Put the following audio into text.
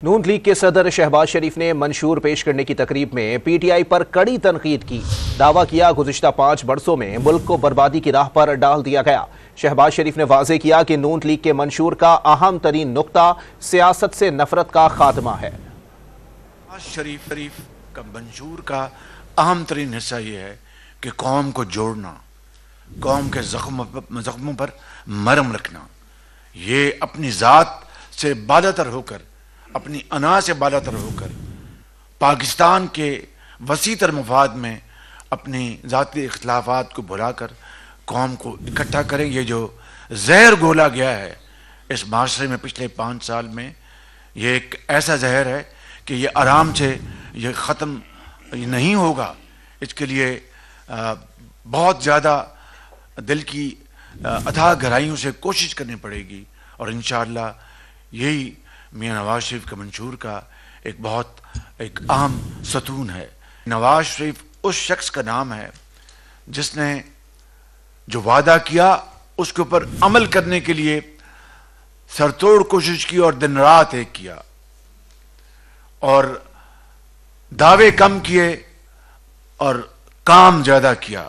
نون league کے صدر شہباز شریف نے منشور پیش کرنے کی تقریب میں پی ٹی آئی پر کڑی تنقید کی۔ دعویٰ کیا گزشتہ 5 برسوں میں ملک کو بربادی کی راہ پر ڈال دیا گیا۔ شہباز شریف نے واضح کیا کہ نون لیگ کے منشور کا اہم ترین نقطہ سیاست سے نفرت کا خاتمہ ہے۔ شریف کا منشور کا اہم ترین حصہ یہ ہے کہ قوم کو جوڑنا، قوم کے زخموں پر مرہم رکھنا، یہ اپنی ذات سے بالاتر ہو کر، اپنی انا سے بالاتر ہو کر پاکستان کے وسیع تر مفاد میں اپنی ذاتی اختلافات کو بھلا کر قوم کو اکٹھا کریں۔ یہ جو زہر گھولا گیا ہے اس معاشرے میں پچھلے 5 سال میں، یہ ایک ایسا زہر ہے کہ یہ آرام سے یہ ختم نہیں ہوگا۔ اس کے لیے بہت زیادہ دل کی اتھاہ گہرائیوں سے کوشش کرنی پڑے گی، اور انشاءاللہ یہی میاں نواز شریف کا منشور کا ایک اہم ستون ہے۔ نواز شریف اس شخص کا نام ہے جس نے جو وعدہ کیا اس کے اوپر عمل کرنے کے لیے سرتوڑ کوشش کی اور دن رات ایک کیا، اور دعوے کم کیے اور کام زیادہ کیا۔